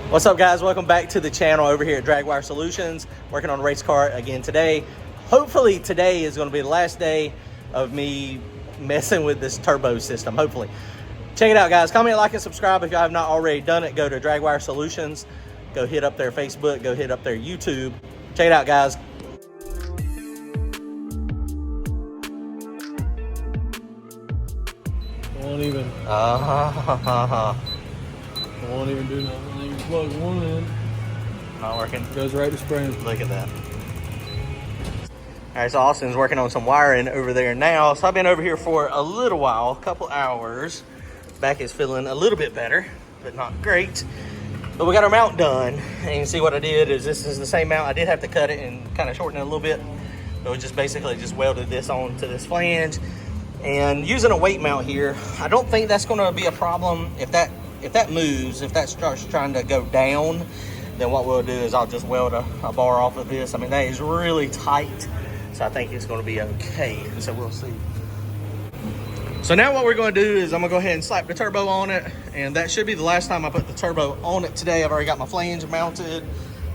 What's up, guys? Welcome back to the channel over here at Dragwire Solutions. Working on a race car again today. Hopefully today is going to be the last day of me messing with this turbo system, hopefully. Check it out, guys. Comment, like, and subscribe if you have not already done it. Go to Dragwire Solutions. Go hit up their Facebook. Go hit up their YouTube. Check it out, guys. Won't even. Won't even do nothing. You plug one in. Not working. Goes right to spraying. Look at that. All right, so Austin's working on some wiring over there now. So I've been over here for a little while, a couple hours. Back is feeling a little bit better, but not great. But we got our mount done. And you can see what I did is this is the same mount. I did have to cut it and kind of shorten it a little bit. But we just basically just welded this on to this flange. And using a weight mount here, I don't think that's going to be a problem. If that moves, if that starts trying to go down, then what we'll do is I'll just weld a bar off of this. I mean, that is really tight, so I think it's going to be okay. So we'll see. So now what we're going to do is I'm going to go ahead and slap the turbo on it, and that should be the last time I put the turbo on it today. I've already got my flange mounted.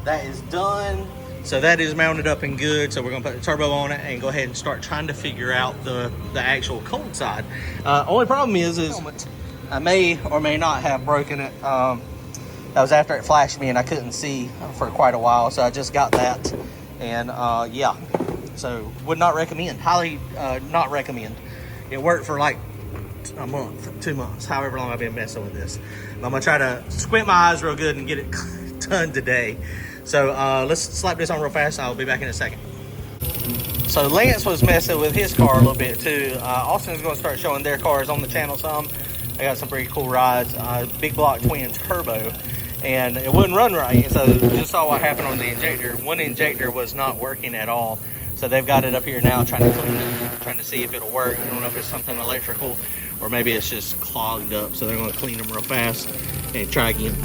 That is done. So that is mounted up and good. So we're gonna put the turbo on it and go ahead and start trying to figure out the actual cold side. Only problem is I may or may not have broken it. That was after it flashed me and I couldn't see for quite a while. So I just got that, and yeah. So would not recommend, highly not recommend. It worked for like a month, 2 months, however long I've been messing with this. But I'm gonna try to squint my eyes real good and get it done today. So let's slap this on real fast. I'll be back in a second. So Lance was messing with his car a little bit too. Austin's going to start showing their cars on the channel some. I got some pretty cool rides. Big block twin turbo, and it wouldn't run right. So you just saw what happened on the injector. One injector was not working at all. So they've got it up here now trying to clean it, trying to see if it'll work. I don't know if it's something electrical or maybe it's just clogged up. So they're going to clean them real fast and try again.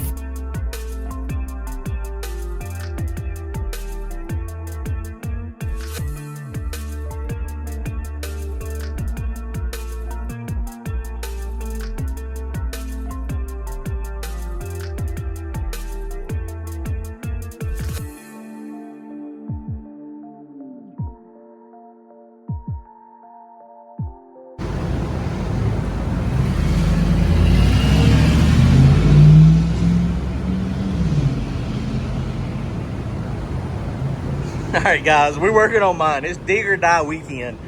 All right, guys, we're working on mine. It's dig or die weekend.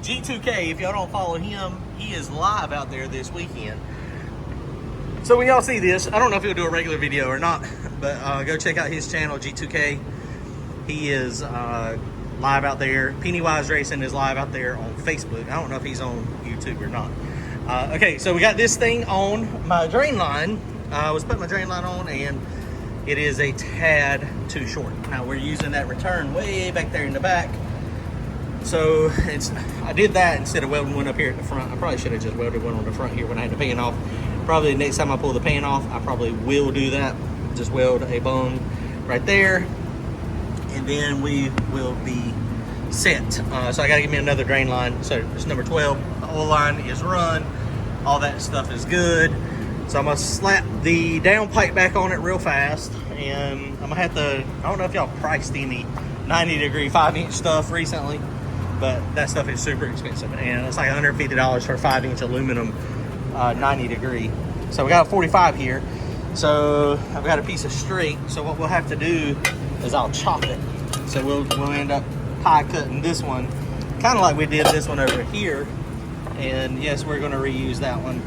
G2K, if y'all don't follow him, he is live out there this weekend. So when y'all see this, I don't know if he'll do a regular video or not, but go check out his channel, G2K. He is live out there. Pennywise Racing is live out there on Facebook. I don't know if he's on YouTube or not. Okay, so we got this thing on my drain line. I was putting my drain line on, and it is a tad too short. Now we're using that return way back there in the back. So I did that instead of welding one up here at the front. I probably should have just welded one on the front here when I had the pan off. Probably the next time I pull the pan off, I probably will do that. Just weld a bung right there, and then we will be set. So I gotta give me another drain line. So it's number 12. The oil line is run. All that stuff is good. So I'm gonna slap the downpipe back on it real fast, and I'm gonna have to, I don't know if y'all priced any 90-degree 5-inch stuff recently, but that stuff is super expensive, and it's like $150 for 5-inch aluminum 90-degree. So we got a 45 here. So I've got a piece of straight. So what we'll have to do is I'll chop it. So we'll end up pie cutting this one, kind of like we did this one over here. And yes, we're gonna reuse that one.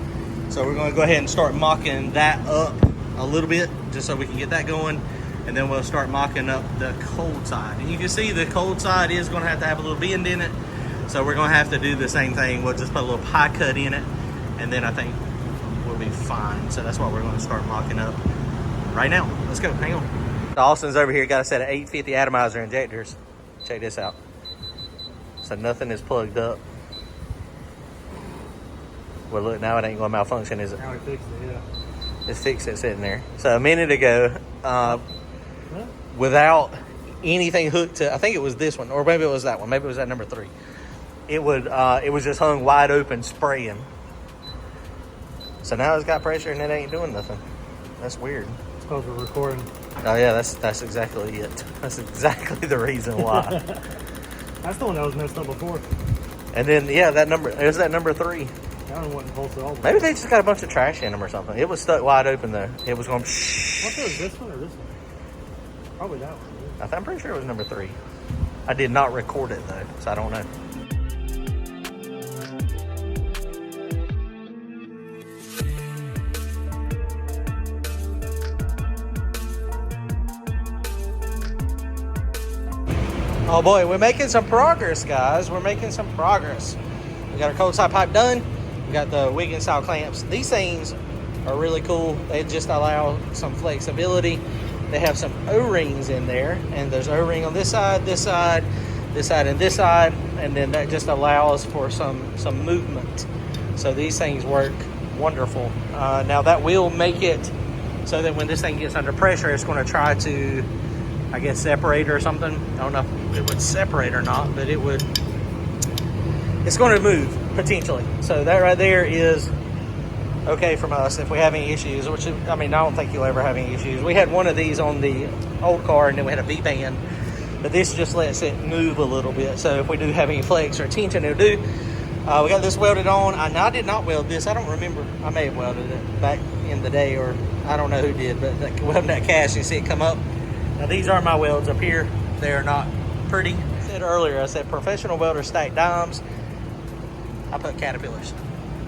So we're going to go ahead and start mocking that up a little bit just so we can get that going, and then we'll start mocking up the cold side. And you can see the cold side is going to have a little bend in it, so we're going to have to do the same thing. We'll just put a little pie cut in it, and then I think we'll be fine. So that's what we're going to start mocking up right now. Let's go. Hang on. Austin's over here got a set of 850 atomizer injectors. Check this out. So nothing is plugged up. Well, look, now it ain't going to malfunction, is it? Now we fixed it, yeah. It's fixed it sitting there. So a minute ago, without anything hooked to, I think it was this one, or maybe it was that one. Maybe it was that number 3. It was just hung wide open spraying. So now it's got pressure and it ain't doing nothing. That's weird. because we're recording. Oh yeah, that's exactly it. That's exactly the reason why. That's the one that was messed up before. And then yeah, that number is that number 3. That one wasn't pulsed at all. Maybe they just got a bunch of trash in them or something. It was stuck wide open though. It was going. What was this one or this one? Probably that one. I'm pretty sure it was number 3. I did not record it though, so I don't know. Oh boy, we're making some progress, guys. We're making some progress. We got our cold side pipe done. We got the Wiggin style clamps. These things are really cool. They just allow some flexibility. They have some O-rings in there, and there's O-ring on this side, this side, this side, and this side, and then that just allows for some movement. So these things work wonderful. Now that will make it so that when this thing gets under pressure, it's going to try to, I guess, separate or something. I don't know if it would separate or not, but it would. It's going to move potentially. So that right there is okay from us if we have any issues. Which I mean, I don't think you'll ever have any issues. We had one of these on the old car, and then we had a V-band, but this just lets it move a little bit. So if we do have any flex or tension, it'll do. We got this welded on. I did not weld this. I don't remember. I may have welded it back in the day, or I don't know who did, but welding that cast, you see it come up. Now these are my welds up here. They are not pretty. I said earlier, I said professional welders stack dimes. I put caterpillars.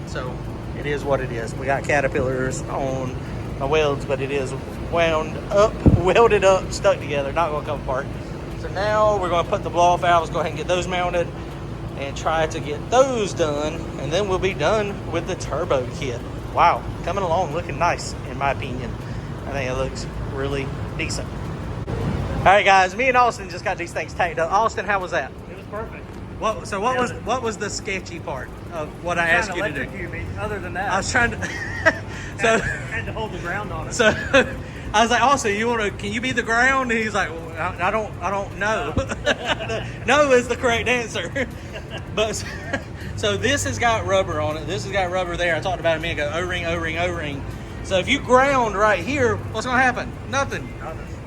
So it is what it is. We got caterpillars on my welds, but it is wound up, welded up, stuck together, not gonna come apart. So now we're gonna put the blow off valves, go ahead and get those mounted and try to get those done. And then we'll be done with the turbo kit. Wow, coming along, looking nice in my opinion. I think it looks really decent. All right, guys, me and Austin just got these things tacked up. Austin, how was that? It was perfect. What was the sketchy part of what I asked you to do? Me. Other than that, I was trying to. had to hold the ground on it. So I was like, Austin, can you be the ground? And he's like, well, I don't know. No is the correct answer. But so this has got rubber on it. This has got rubber there. I talked about it a minute ago. O-ring, O-ring, O-ring. So if you ground right here, what's gonna happen? Nothing.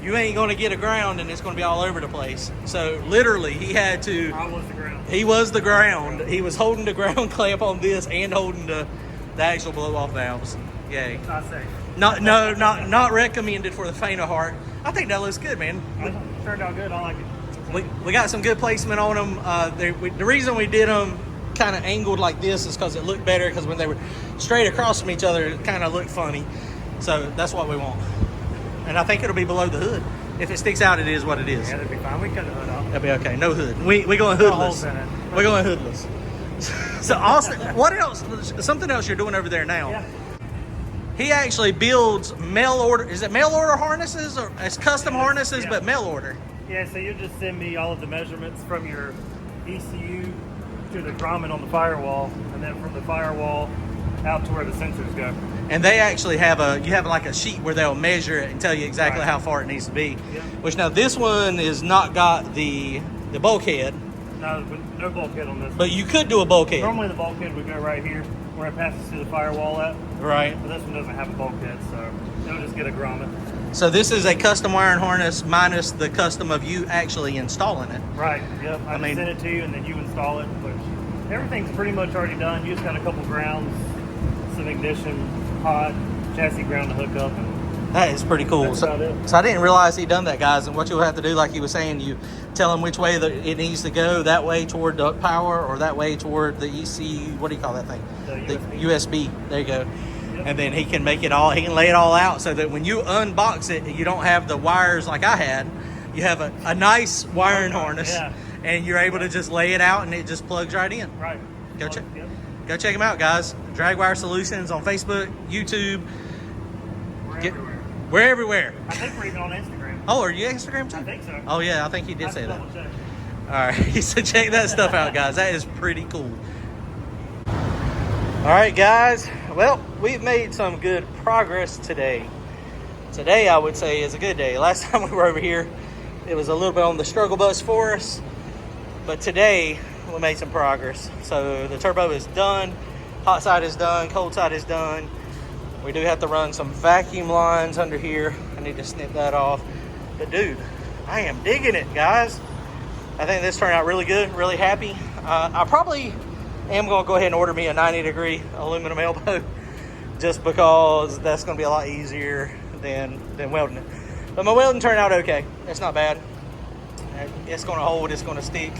You ain't gonna get a ground, and it's gonna be all over the place. So literally, he had to. I was the ground. He was the ground. He was holding the ground clamp on this and holding the actual blow off valves. Yay. Not safe. Not recommended for the faint of heart. I think that looks good, man. It turned out good. I like it. We got some good placement on them. The reason we did them kind of angled like this is because it looked better. Because when they were straight across from each other, it kind of looked funny. So that's what we want. And I think it'll be below the hood. If it sticks out, it is what it is. Yeah, that'd be fine. We cut the hood off. That'll be okay. No hood. We going hoodless. We're going hoodless. So Austin, what else? Something else you're doing over there now? Yeah. He actually builds mail order. Is it mail order harnesses or it's custom harnesses, yeah. but mail order? Yeah. So you just send me all of the measurements from your ECU to the grommet on the firewall, and then from the firewall out to where the sensors go. And they actually have like a sheet where they'll measure it and tell you exactly how far it needs to be. Yeah. Which now this one is not got the bulkhead. No bulkhead on this. But you could do a bulkhead. Normally the bulkhead would go right here where it passes through the firewall at. Right. But this one doesn't have a bulkhead, so it'll just get a grommet. So this is a custom wiring harness minus the custom of you actually installing it. Right. Yep. I just send it to you and then you install it. Which everything's pretty much already done. You just got a couple grounds, some ignition, hot, chassis ground to hook up. And that is pretty cool. So I didn't realize he'd done that, guys. And what you'll have to do, like he was saying, you tell him which way it needs to go, that way toward duct power or that way toward the ECU, what do you call that thing? The USB. There you go. Yep. And then he can make it all, he can lay it all out so that when you unbox it, you don't have the wires like I had. You have a nice wiring harness and you're able to just lay it out and it just plugs right in. Right. Go check them out, guys. Dragwire Solutions on Facebook, YouTube. Everywhere. We're everywhere. I think we're even on Instagram. Oh, are you Instagram too? I think so. Oh yeah, I think he did say that. Check. All right, so check that stuff out, guys. That is pretty cool. All right, guys. Well, we've made some good progress today. Today, I would say, is a good day. Last time we were over here, it was a little bit on the struggle bus for us. But today, we made some progress. So the turbo is done. Hot side is done. Cold side is done. We do have to run some vacuum lines under here. And need to snip that off. But dude, I am digging it, guys. I think this turned out really good, really happy. I probably am gonna go ahead and order me a 90-degree aluminum elbow just because that's gonna be a lot easier than welding it. But my welding turned out okay. It's not bad. It's gonna hold, it's gonna stick.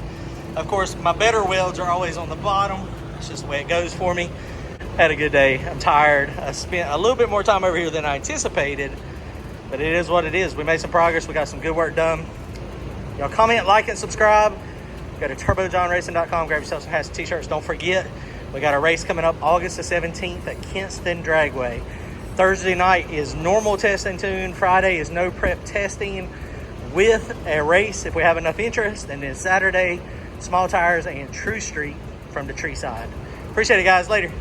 Of course, my better welds are always on the bottom. It's just the way it goes for me. Had a good day. I'm tired. I spent a little bit more time over here than I anticipated, but it is what it is. We made some progress. We got some good work done. Y'all comment, like, and subscribe. Go to turbojohnracing.com. Grab yourself some hats and t-shirts. Don't forget, we got a race coming up August the 17th at Kinston Dragway. Thursday night is normal testing tune. Friday is no prep testing with a race if we have enough interest. And then Saturday, small tires and True Street from the tree side. Appreciate it, guys. Later.